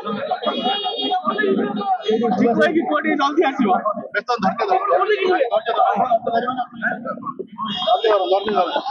जल्दी आसो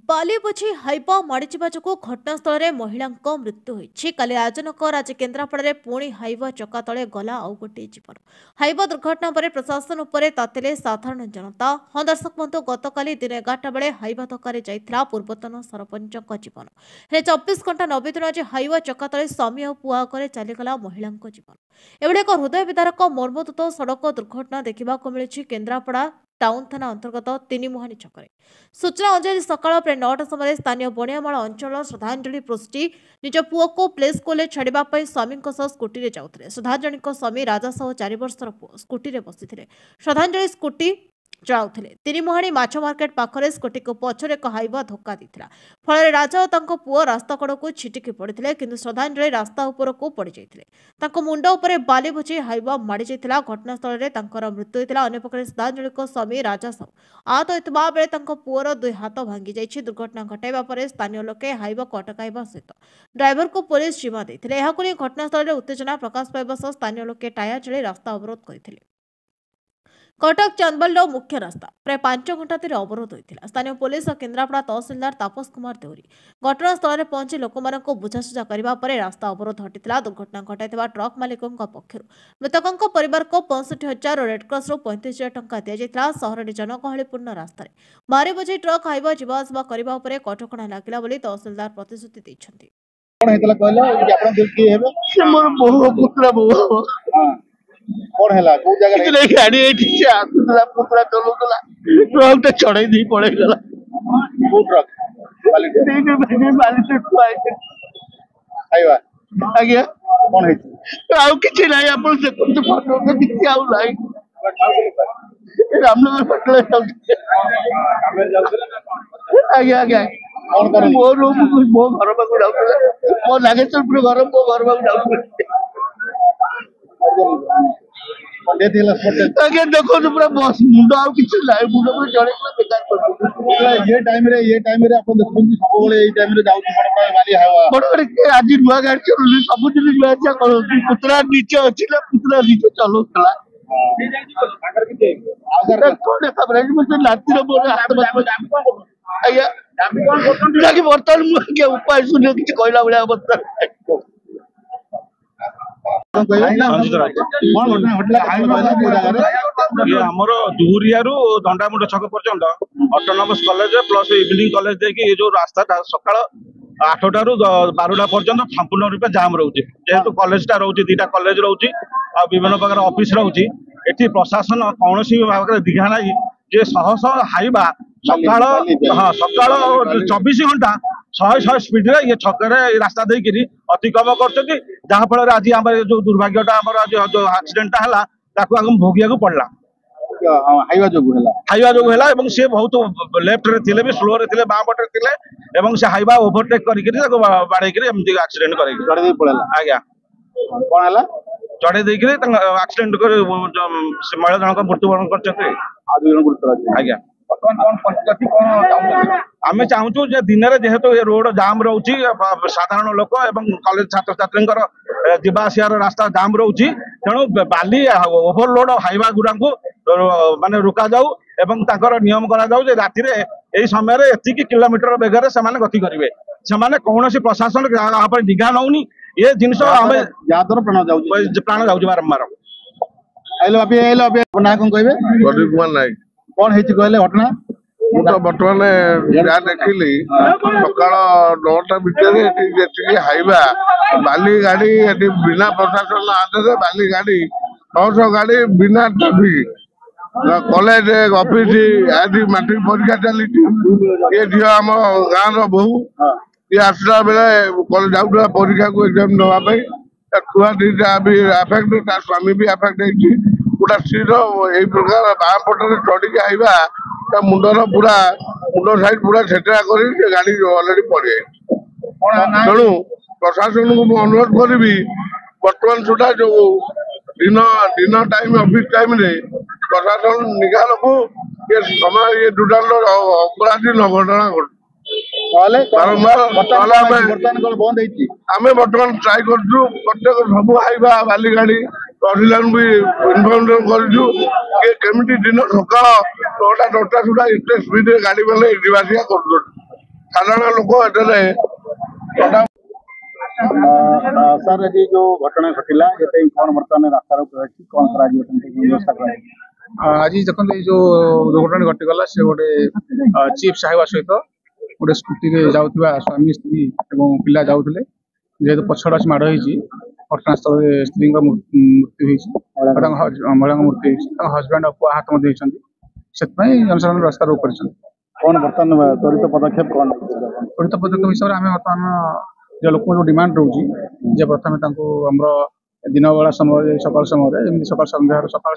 बाली बुझी हाइबा माड़ीजा जो घटनास्थल में महिला मृत्यु होती काली राजनगर आज केन्द्रापड़ा पुणी हाइबा चक्का तले गला आउ गोटे जीवन हाइबा दुर्घटना पर प्रशासन उपर तातिले साधारण जनता। हाँ दर्शक बंधु गतकाली दिन 11टा बेले हाइबा धक्का जाइथिला पूर्वतन सरपंच जीवन हेले 24 घंटा 90 दिन आज हाइबा चक्का तले स्वामी और पुआ आगे चलीगला महिला जीवन एभଳି एक हृदय विदारक मर्मतुत सड़क दुर्घटना देखा मिली केन्द्रापड़ा टाउन थाना अंतर्गत तीनिमुहानी छक सूचना अनुसार सकाल प्राय 9टा समय स्थानीय बणियामाल अंचल श्रद्धांजलि पृष्टि निज पुओ को प्ले स्कूल छाड़ा स्वामी स्कूटी जाऊे। श्रद्धांजलि स्वामी राजा साहू 4 वर्षर पुओ स्कूटी बसी श्रद्धांजलि स्कूटी चलाउथिले तीनिमुहानी माछ मार्केट पाखरे स्कूटी को पछरे एक हाइबा धक्का देथिला फल राजा और पुओ रास्ता कड़ को छिटिकी पड़ते किंतु श्रद्धांजलि रास्ता उपर को पड़ जाते मुंड उपर बाली भोजी हाइबा माड़ी जाइथिला। घटनास्थल में मृत्यु होता। अन्यपक्षे श्रद्धांजलि स्वामी राजा साहू आहत होता बेले पुओर 2 हाथ भांगी जाइछि। दुर्घटना घटाइबा पर स्थानीय लोके हाइबा को अटकाइबा सहित ड्राइवर को पुलिस जिम्मा देथिले। एहाकु नै घटनास्थल में उत्तेजना प्रकाश पाइबा सह स्थानीय लोके टायर जळी रास्ता अवरोध करथिले। कटक चांदबल मुख्य रास्ता प्राय 5 घंटा धरी अवरोध होता। स्थानीय पुलिस और केन्द्रापड़ा तहसिलदार तापस कुमार देउरी घटनास्थल में पहुंची लोक बुझासुझा करने पर रास्ता अवरोध हटिता। दुर्घटना घटाई ट्रक मालिकों पक्षर मृतकों परिवार को 65,000 और रेडक्रस 35,000 टंका दि जाता। सहर जनगहलीपूर्ण रास्तार भारी बोझी ट्रक हाइबा जीवाआसवा करने कटकणा लगिला तहसिलदार प्रतिश्रुति देइछन्ति। कौन है को जगह रे गाड़ी एठी से आसुला पुतरा चलुतला ट्रक ते चढ़ाई दी पड़े गला को ट्रक क्वालिटी ठीक है बाली से खुआई आइवा आज्ञा कौन है आउ किछि नाही अपन से कुछ फोटो के किछि आउ नाही रामनगर पटले आज्ञा आज्ञा कौन कर मो रूम मो घर पर जाउतला मो नागेश्वरपुर घर मो घर पर जाउतला आगे देखो तो पूरा बस मुंडा आउ किछ लाइ मुंडा पर जड़े बेकार कर ये टाइम रे अपन देखो सब बळे ए टाइम रे जाउ बड़ बड़ वाली हवा बड़ के आज नुआ गाड़ी चलु सब दिन नुआ जा करो पुतरा नीचे अछि ना पुतरा नीचे चलो चला अगर कोन खबर मुझे लाती रे बोले हाथ बस आया दाबी कोन करतन लागी बर्तन मु के उपाय सुने किछ कहला बळा बर्तन दुहरिया दंडामुंड छक पर्यंत autonomous college plus evening college देखिए जो रास्ता सकाल 8टा रु 12टा पर्यंत संपूर्ण रूप जाम रोचे जेहेतु कॉलेजटा रोचे 2टा कॉलेज रोचे आ विभिन्न प्रकार ऑफिस रोचे एठी प्रशासन कौन भाव दिघा ना जे शह शह हाइबा सकाल हाँ सकाल 24 घंटा 100 स्पीड रे ये छकरे रास्ता देकरी अतिक्रम करछथि जहा फल आज आम जो दुर्भाग्यटा आम जो एक्सीडेंट है ताकू आगम भोगिया पड़ला हाइवा जो है एवं से बहुत लेफ्ट रे थिले भी स्लो रे थिले बाम पटे थिले एवं से हाइवा ओवरटेक करिकरी ताको बाडे करी एमती एक्सीडेंट करै चढ़े दे पड़ला आज्ञा कोन हला चढ़े देकरी एक्सीडेंट कर से महिला जनक मृत्युवरण करछथि आ दुई जन मृत्यु आज्ञा कौन आमे चाहूँ जे दिन में जेहेतु ये रोड जाम रोचे साधारण लोक एवं कॉलेज छात्र छात्री जीवाआसार रास्ता जाम रोचे तेणु बाली ओभरलोड हाइवा गुड़ा को माने रुका जाऊ एवं ताकर नियम करा जाऊ जे राति रे एई समय एतिकी किलोमीटर बेगर से गति करेंगे से कौन प्रशासन निघा नौनी ये जिनस प्राण जाऊ बारंबार ना कौन कहे प्रदीप कुमार नायक कौन है कहले घटना ମୁଁ ତ ବର୍ତ୍ତମାନ ଯାହା ଦେଖିଲି ସକାଳ 9ଟା ଭିତରେ ଏଠି ହାଇବା ବାଲି ଗାଡି ଏଠି ବିନା ପ୍ରଶାସନ ଆଦେଶ ବାଲି ଗାଡି 600 ଗାଡି ବିନା ଟ୍ରାଫିକ କଲେଜ ଅଫିସ ଆଜି ମାଟ୍ରିକ ପରୀକ୍ଷା ଚାଲିଛି ଏ ଝିଅ ଆମ ଗାଁର ବୋହୂ ଇଏ ଆସିଲା ବେଳେ ଯାଉଥିଲା ପରୀକ୍ଷାକୁ ଏକ୍ଜାମ ଦେବା ପାଇଁ ତା ଛୁଆ ଦିଟା ବି ଆଫେକ୍ଟ ତା ସ୍ୱାମୀ ବି ଆଫେକ୍ଟ ହେଇଛି ଗୋଟା ସ୍ତ୍ରୀର ଏଇ ପ୍ରକାର ବାଁ ପଟରେ ଚଢିକି ଆଇବା ତା ମୁଣ୍ଡର ପୁରା ମୁଣ୍ଡ ସାଇଡ୍ ପୁରା ଛେଟରା କରି ସେ ଗାଡି ଅଲରେଡି ପଡିଯାଇଛି। ତେଣୁ ପ୍ରଶାସନକୁ ମୁଁ ଅନୁରୋଧ କରିବି ବର୍ତ୍ତମାନ ସୁଦ୍ଧା ଯୋଉ ଦିନ ଟାଇମ ଅଫିସ ଟାଇମରେ ପ୍ରଶାସନ ନିଘା ରଖୁ ଏ ସମୟ ଏ ଟୋଟାଲ ଅପରାଧୀ ଘଟଣା ଘଟୁ। ବାରମ୍ବାର ବର୍ତ୍ତମାନ କଣ ବନ୍ଦ ହେଇଛି? ଆମେ ବର୍ତ୍ତମାନ ଟ୍ରାଏ କରୁଛୁ ପ୍ରତ୍ୟେକ ସବୁ ହାଇବା ବାଲି ଗାଡି ରହିଲାଙ୍କୁ ବି ଇନଫର୍ମ କରିଛୁ କି କେମିତି ଦିନ ସକାଳ 9ଟା 10ଟା ସୁଦ୍ଧା ଏତେ ସ୍ପିଡରେ ଗାଡି ମାନେ ଯିବା ଆସିବା କରୁଛନ୍ତି। ସାଧାରଣ ଲୋକ ଏଠାରେ ସାର୍ ଆଜି ଯୋଉ ଘଟଣା ଘଟିଲା ଏତେ କଣ ବର୍ତ୍ତମାନ ରାସ୍ତାର ଅଛି କଣ କରାଯିବ ସେମିତି ବ୍ୟବସ୍ଥା କରାଯିବ? ଆଜି ଦେଖନ୍ତୁ ଏଇ ଯୋଉ ଦୁର୍ଘଟଣା ଘଟିଗଲା ସେ ଗୋଟେ ଚିଫ୍ ସାହେବା ସହିତ ଗୋଟେ ସ୍କୁଟିରେ ଯାଉଥିବା ସ୍ୱାମୀ ସ୍ତ୍ରୀ ଏବଂ ପିଲା ଯାଉଥିଲେ ଯେହେତୁ ପଛଆଡେ ଆସି ମାଡ଼ ହେଇଛି ଘଟଣାସ୍ଥଳରେ ସ୍ତ୍ରୀଙ୍କ ମୃତ୍ୟୁ ହେଇଛି ମହିଳାଙ୍କ ମୃତ୍ୟୁ ହେଇଛି ତାଙ୍କ ହଜବେଣ୍ଡ ପୁଅ ଆହତ ମଧ୍ୟ ହେଇଛନ୍ତି ସେଥିପାଇଁ ଜନସାଧାରଣ ରାସ୍ତା ରୋକ କରିଛନ୍ତି। କଣ ବର୍ତ୍ତମାନ ତ୍ୱରିତ ପଦକ୍ଷେପ କଣ? ତ୍ୱରିତ ପଦକ୍ଷେପ ହିସାବରେ ଆମେ ବର୍ତ୍ତମାନ ଯେ ଲୋକଙ୍କ ଯୋଉ ଡିମାଣ୍ଡ ରହୁଛି ଯେ ପ୍ରଥମେ ତାଙ୍କୁ ଆମର ଦିନ ବେଳା ସମୟରେ ସକାଳ ସମୟରେ ଯେମିତି ସକାଳ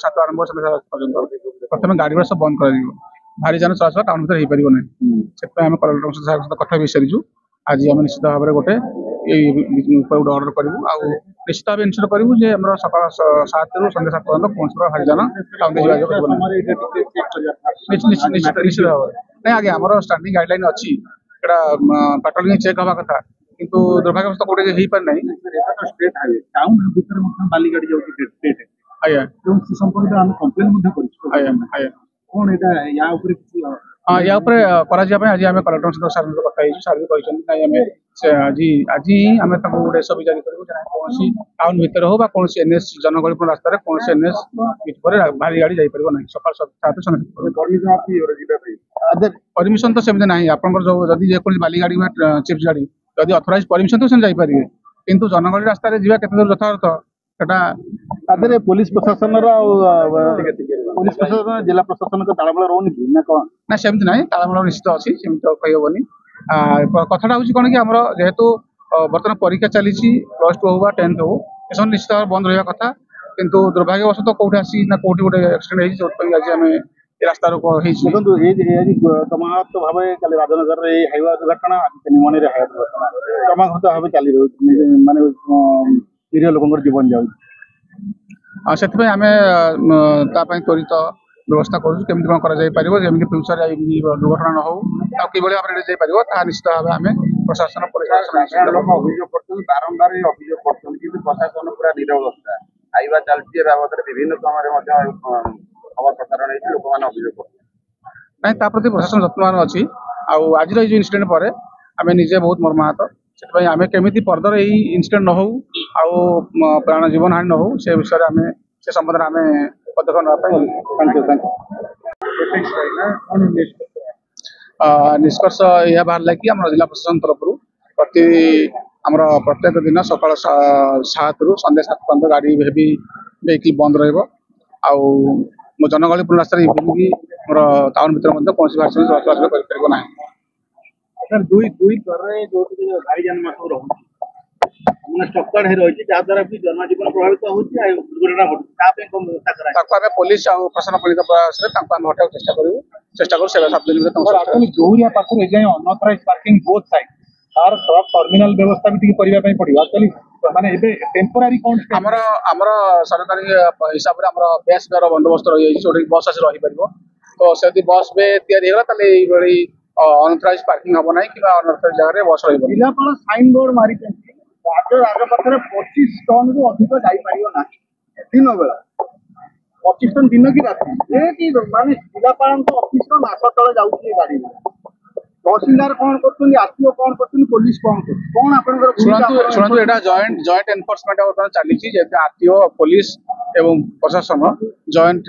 7 ଆରମ୍ଭ ସନ୍ଧ୍ୟା 7 ପର୍ଯ୍ୟନ୍ତ ପ୍ରଥମେ ଗାଡି ଗୁଡ଼ା ସବୁ ବନ୍ଦ କରାଯିବ। ଭାରି ଯାନ ଚଳାଚଳ ଟାଉନ ଭିତରେ ହେଇପାରିବ ନାହିଁ। ସେଥିପାଇଁ ଆମେ କଲେକ୍ଟରଙ୍କ ସହିତ କଥା ବି ସାରିଛୁ। ଆଜି ଆମେ ନିଶ୍ଚିତ ଭାବରେ ଗୋଟେ ଏଇ ଉପରେ ଗୋଟେ ଅର୍ଡର କରିବୁ ଆଉ ନିଶ୍ଚିତ ଭାବେ ଇନସ୍ୟୁର କରିବୁ ଯେ ଆମର ସକାଳ 7 ରୁ ସନ୍ଧ୍ୟା 7 ପର୍ଯ୍ୟନ୍ତ କୌଣସି ଭାରି ଯାନ ଟାଉନ ଯିବା କରିବ ନିଶ୍ଚିତ ଭାବରେ। ନାଇଁ ଆଜ୍ଞା ଆମର ଷ୍ଟାଣ୍ଡିଂ ଗାଇଡଲାଇନ ଅଛି ଏଟା ପାଟ୍ରୋଲିଂ ଚେକ୍ ହବା କଥା କିନ୍ତୁ ଦୁର୍ଭାଗ୍ୟବଶତଃ କୋଉଠି ହେଇପାରି ନାହିଁ। ଟାଉନ ଭିତରେ ମଧ୍ୟ ବାଲି ଗାଡି ଯାଉଛି ଆଜ୍ଞା ସେ ସମ୍ପର୍କରେ ଆମେ କମ୍ପ୍ଲେନ ମଧ୍ୟ କରିଛୁ। ଆଜ୍ଞା କଣ ଏଇଟା ୟା ଉପରେ କିଛି ୟା ଉପରେ କରାଯିବା ପାଇଁ ଆଜି ଆମେ କଲେକ୍ଟରଙ୍କ ସହିତ ସାର୍ କଥା ହେଇଛୁ। ସାର୍ ବି କହିଛନ୍ତି ନାଇଁ ଆମେ ଆଜି ଆମେ ତାଙ୍କୁ ଗୋଟେ ଏସଓପି ଜାରି କରିବୁ ଯେ କୌଣସି ଟାଉନ ଭିତରେ ହଉ ବା କୌଣସି ଏନ୍ଏସ୍ ଜନଗହଳିପୂର୍ଣ୍ଣ ରାସ୍ତାରେ କୌଣସି ଏନ୍ଏସ୍ ପରେ ଭାରି ଗାଡି ଯାଇପାରିବ ନାହିଁ ସକାଳ 7 ପରମିଶନ ତ ସେମିତି ନାହିଁ। ଆପଣଙ୍କର ଯୋଉ ଯଦି ଯେକୌଣସି ବାଲି ଗାଡି ବା ଚିପ୍ସ ଗାଡି ଯଦି ଅଥରାଇଜ ପରମିଶନ ତ ସେମାନେ ଯାଇପାରିବେ କିନ୍ତୁ ଜନଗହଳି ରାସ୍ତାରେ ଯିବା କେତେ ଦୂର ଯଥାର୍ଥ ସେଟା ତା ଦେହରେ ପୋଲିସ ପ୍ରଶାସନର ପୋଲିସ ପ୍ରଶାସନ ଜିଲ୍ଲା ପ୍ରଶାସନଙ୍କ ତାଳମେଳ ରହୁନି କି ନା କଣ? ନା ସେମିତି ନାହିଁ ତାଳମେଳ ନିଶ୍ଚିତ ଅଛି ସେମିତି ତ କହିହବନି। କଥାଟା ହଉଛି କଣ କି ଆମର ଯେହେତୁ ବର୍ତ୍ତମାନ ପରୀକ୍ଷା ଚାଲିଛି +2 ହଉ ବା 10th ହଉ ଏସବୁ ନିଶ୍ଚିତ ଭାବରେ ବନ୍ଦ ରହିବା କଥା କିନ୍ତୁ ଦୁର୍ଭାଗ୍ୟବଶତଃ କୋଉଠି ଆସି ନା କୋଉଠି ଗୋଟେ ଆକ୍ସିଡେଣ୍ଟ ହେଇଛି ଯୋଉଥିପାଇଁ ଆଜି ଆମେ ଏ ରାସ୍ତା ରୋକ ହେଇଛି। ଦେଖନ୍ତୁ କ୍ରମାଗତ ଭାବେ କାଲି ରାଜନଗରରେ ଏଇ ହାଇୱା ଦୁର୍ଘଟଣା ନିମଣିରେ ହାଇୱା ଦୁର୍ଘଟଣା କ୍ରମାଗତ ଭାବେ ଚାଲି ରହୁଛି ମାନେ ନିରୀହ ଲୋକଙ୍କର ଜୀବନ ଯାଉଛି। ସେଥିପାଇଁ ଆମେ ତା ପାଇଁ ତ୍ୱରିତ ବ୍ୟବସ୍ଥା କରୁଛୁ କେମିତି କଣ କରାଯାଇପାରିବ ଯେମିତି ଫ୍ୟୁଚରରେ ଦୁର୍ଘଟଣା ନ ହଉ ଆଉ କିଭଳି ଭାବରେ ଯାଇପାରିବ ତାହା ନିଶ୍ଚିତ ଭାବେ ଆମେ ପ୍ରଶାସନ ଲୋକ ଅଭିଯୋଗ କରୁଛନ୍ତି ବାରମ୍ବାର ଅଭିଯୋଗ କରୁଛନ୍ତି କିନ୍ତୁ ପ୍ରଶାସନ ପୁରା ନିରବସ୍ଥା ହାଇୱା ଚାଲିଛି ଏ ବାବଦରେ ବିଭିନ୍ନ ସମୟରେ ମଧ୍ୟ ଖବର ପ୍ରସାରଣ ହେଇଛି ଲୋକମାନେ ଅଭିଯୋଗ କରୁଛନ୍ତି। ନାଇଁ ତା ପ୍ରତି ପ୍ରଶାସନ ଯତ୍ନବାନ ଅଛି ଆଉ ଆଜିର ଏଇ ଯୋଉ ଇନସିଡେଣ୍ଟ ପରେ ଆମେ ନିଜେ ବହୁତ ମର୍ମାହତ ସେଥିପାଇଁ ଆମେ କେମିତି ଫର୍ଦର ଏଇ ଇନସିଡେଣ୍ଟ ନ ହଉ ଆଉ ପ୍ରାଣ ଜୀବନ ହାନି ନ ହଉ ସେ ବିଷୟରେ ଆମେ ସେ ସମ୍ବନ୍ଧରେ ଆମେ ପଦକ୍ଷେପ ନେବା ପାଇଁ ନିଷ୍କର୍ଷ ଏହା ବାହାରିଲା କି ଆମର ଜିଲ୍ଲା ପ୍ରଶାସନ ତରଫରୁ ଆମର ପ୍ରତ୍ୟେକ ଦିନ ସକାଳ 7 ରୁ ସନ୍ଧ୍ୟା 7 ପର୍ଯ୍ୟନ୍ତ ଗାଡି ହେଭି ଭେହିକିଲ୍ ବନ୍ଦ ରହିବ ଆଉ ଜନଗହଳିପୂର୍ଣ୍ଣ ରାସ୍ତାରେ ଇଭିନିଂ ଆମର ଟାଉନ ଭିତରେ ମଧ୍ୟ କୌଣସି ଭାଷା ଚଳାଚଳ କରିପାରିବ ନାହିଁ। ଦୁଇ କରରେ ଯୋଉଠି ଗାଡି ଯାନ ସବୁ ରହୁଛି ମାନେ ଷ୍ଟକଡ ହେଇ ରହିଛି ଯାହା ଦ୍ୱାରା ବି ଜନଜୀବନ ପ୍ରଭାବିତ ହଉଛି ଆଉ ଦୁର୍ଘଟଣା ଘଟୁଛି ତା ପାଇଁ କଣ ବ୍ୟବସ୍ଥା କରାଯାଇଛି? ତାକୁ ଆମେ ପୋଲିସ ଆଉ ପ୍ରଶାସନ ମିଳିତ ପ୍ରୟାସରେ ତାଙ୍କୁ ଆମେ ହଟାଇବାକୁ ଚେଷ୍ଟା କରିବୁ ସେବା 7 ଦିନ ଭିତରେ ଜୌରିଆ ପାଖରୁ ଏଯାଏଁ ଅନଅଥରାଇଜ ପାର୍କିଂ ବୋଥ୍ ସାଇଡ୍ ତାର ଟର୍ମିନାଲ ବ୍ୟବସ୍ଥା ବି ଟିକେ କରିବା ପାଇଁ ପଡିବ ଆକ୍ଚୁଆଲି ମାନେ ଏବେ ଟେମ୍ପୋରାରୀ କଣ ଆମର ସରକାରୀ ହିସାବରେ ଆମର ବେସ୍ ର ବନ୍ଦୋବସ୍ତ ରହିଯାଇଛି ଯୋଉଠି ବସ୍ ଆସି ରହିପାରିବ ତ ଯଦି ବସ୍ ବେ ତିଆରି ହେଇଗଲା ତାହେଲେ ଏଇଭଳି ଅନଅଥରାଇଜ ପାର୍କିଂ ହବ ନାହିଁ କିମ୍ବା ଅନଅଥରାଇଜ ଜାଗାରେ ବସ୍ ରହିବ। ଜିଲ୍ଲାପାଳ ସାଇନ ବୋର୍ଡ ମାରିଛନ୍ତି ରାଜପଥରେ 25 ଟନରୁ ଅଧିକ ଯାଇପାରିବ ନାହିଁ ଦିନ ବେଳା 25 ଟନ ଦିନ କି ରାତି ମାନେ ଜିଲ୍ଲାପାଳଙ୍କ ଅଫିସର ମାସ ତଳେ ଯାଉଛି ଗାଡି ତହସିଲଦାର କଣ କରୁଛନ୍ତି ଆରଟିଓ କଣ କରୁଛନ୍ତି ପୋଲିସ କଣ କରୁଛନ୍ତି କଣ ଆପଣଙ୍କର ଶୁଣନ୍ତୁ ଏଇଟା ଜଏଣ୍ଟ ଏନଫୋର୍ସମେଣ୍ଟ ବର୍ତ୍ତମାନ ଚାଲିଛି ଯେହେତୁ ଆରଟିଓ ପୋଲିସ ଏବଂ ପ୍ରଶାସନ ଜଏଣ୍ଟ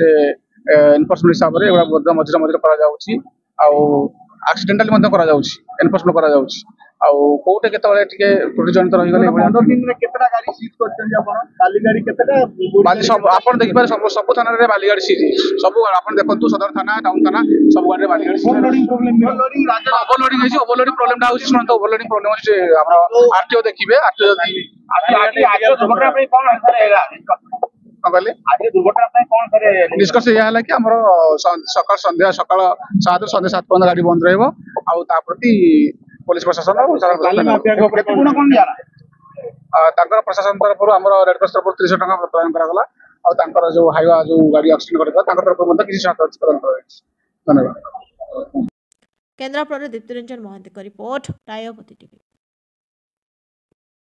ଏନଫୋର୍ସମେଣ୍ଟ ହିସାବରେ ଏଗୁଡ଼ା ମଧ୍ୟ ମଝିରେ କରାଯାଉଛି ଆଉ ଆକ୍ସିଡେଣ୍ଟାଲି ମଧ୍ୟ କରାଯାଉଛି ଏନଫୋର୍ସମେଣ୍ଟ କରାଯାଉଛି ଆଉ କୋଉଠି କେତେବେଳେ ଟିକେ ତ୍ରୁଟିଜନିତ ରହିଗଲେ 15 ଦିନରେ କେତେଟା ଗାଡି ସିଜ୍ କରିଛନ୍ତି ଆପଣ ବାଲି ଗାଡି କେତେଟା ଆପଣ ଦେଖିପାରିବେ ସବୁ ଥାନାରେ ବାଲି ଗାଡି ସିଜ୍ ହେଇଛି ସବୁ ଆପଣ ଦେଖନ୍ତୁ ସଦର ଥାନା ଟାଉନ ଥାନା ସବୁ ଗାଡିରେ ବାଲି ଗାଡି ଓଭରଲୋଡିଂ ହେଇଛି ଓଭରଲୋଡିଂ ପ୍ରୋବ୍ଲେମଟା ହଉଛି ଶୁଣନ୍ତୁ ଓଭରଲୋଡିଂ ପ୍ରୋବ୍ଲେମ ହଉଛି ଆମର ଆରଟିଓ ଦେଖିବେ ଆରଟିଓ ନିଷ୍କର୍ଷ ଏହା ହେଲା କି ଆମର ସକାଳ 7 ରୁ ସନ୍ଧ୍ୟା 7 ପର୍ଯ୍ୟନ୍ତ ଗାଡି ବନ୍ଦ ରହିବ ଆଉ ତା ପ୍ରତି ପୋଲିସ ପ୍ରଶାସନ ତାଙ୍କର ପ୍ରଶାସନ ତରଫରୁ ଆମର ରେଡକ୍ରସ ତରଫରୁ 300 ଟଙ୍କା ପ୍ରଦାନ କରାଗଲା ଆଉ ତାଙ୍କର ଯୋଉ ହାଇୱା ଯୋଉ ଗାଡି ଆକ୍ସିଡେଣ୍ଟ କରିଥିଲା ତାଙ୍କ ତରଫରୁ ମଧ୍ୟ କିଛି ଧନ୍ୟବାଦ। କେନ୍ଦ୍ରାପଡ଼ାରୁ ଦୀପ୍ତିରଞ୍ଜନ ମହାନ୍ତିଙ୍କ ରିପୋର୍ଟ ରାୟବତୀ ଟିଭି।